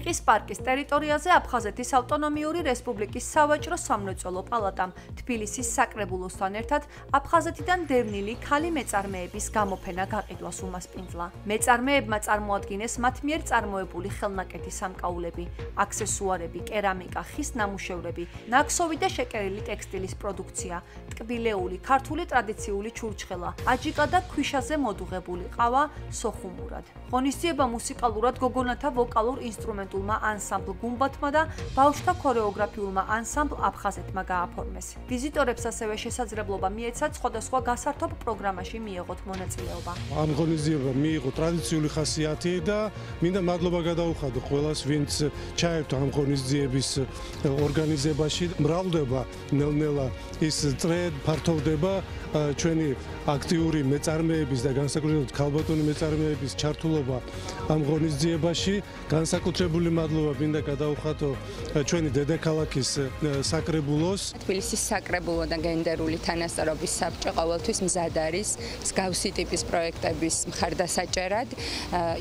აიყის პარკის ტერიტორიაზე აფხაზეთის ავტონომიური რესპუბლიკის სავაჭრო სამლოცველო პალატამ თბილისის საკრებულოსთან ერთად აფხაზეთიდან დევნილი ქალი მეწარმეების გამოფენა გაყიდვას უმასპინძლა. მეწარმეებმა წარმოადგინეს მათ მიერ წარმოებული ხელნაკეთი სამკაულები, აქსესუარები, კერამიკა, ხის ნამუშევრები, ნაქსოვი და შეკერილი ტექსტილის პროდუქცია, ტკბილეული ქართული ტრადიციული ჩურჩხელა, აჯიკა და ქვიშაზე მოდუღებული ყავა სოხუმურად. ღონისძიება მუსიკალურად გოგონათა ვოკალურ-ინსტრუმენტულმა ანსამბლ გუმბათმა და ბავშვთა ქორეოგრაფიულმა ანსამბლ აფხაზეთმა გააფორმეს. ვიზიტორებს ასევე შესაძლებლობა მიეცათ სხვადასხვა გასართობ პროგრამაში მიეღოთ მონაწილეობა. ამ ღონისძიებამ მიიღო ტრადიციული ხასიათი და მინდა მადლობა გადაუხადო ყველას, ვინც ჩაერთო ამ ღონისძიების ორგანიზებაში. მრავლდება ნელ-ნელა ის წრე, ფართოვდება ჩვენი აქტიური მეწარმეების და განსაკუთრებით ქალბატონი მეწარმეების ჩართულობა ამ ღონისძიებაში. განსაკუთრებული მადლობა მინდა გადაუხადო ჩვენი დედაქალაქის საკრებულოს. თბილისის საკრებულო და გენდერული თანასწორობის საბჭო ყოველთვის მზად არის მსგავსი ტიპის პროექტების მხარდასაჭერად.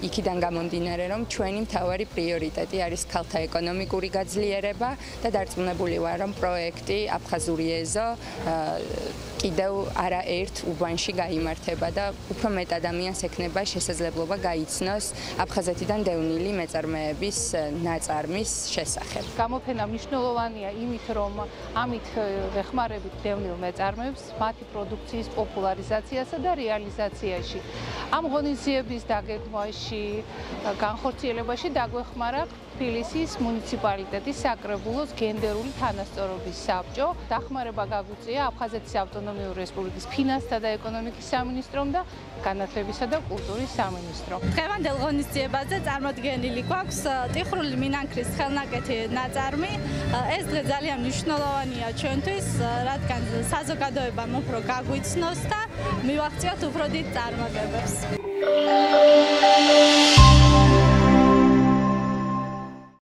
იქიდან გამომდინარე, რომ ჩვენი მთავარი პრიორიტეტი არის ქალთა ეკონომიკური გაძლიერება და დარწმუნებული ვარ, რომ პროექტი აფხაზური ეზო კიდევ არაერთ უბანში გაიმართება და უფრო მეტ ადამიანს ექნება შესაძლებლობა გაიცნოს აფხაზეთიდან დევნილი მეწარმეების ნაწარმის შესახებ. გამოფენა მნიშვნელოვანია იმით, რომ ამით ვეხმარებით დევნილ მეწარმეებს მათი პროდუქციის პოპულარიზაციასა და რეალიზაციაში. ამ ღონისძიების დაგეგმვაში, განხორციელებაში დაგვეხმარა თბილისის მუნიციპალიტეტის საკრებულოს გენდერული თანასწორობის საბჭო. დახმარება გაგვიწია აფხაზეთის ავტონომიური რესპუბლიკის ფინანსთა და ეკონომიკის სამინისტრომ და განათლებისა და კულტურის სამინისტრომ. დღევანდელ ღონისძიებაზე წარმოდგენილი გვაქვს ტიხრული მინანქრის ხელნაკეთი ნაწარმი. ეს დღე ძალიან მნიშვნელოვანია ჩვენთვის, რადგან საზოგადოებამ უფრო გაგვიცნოს და მივაღწიოთ უფრო დიდ წარმატებებს.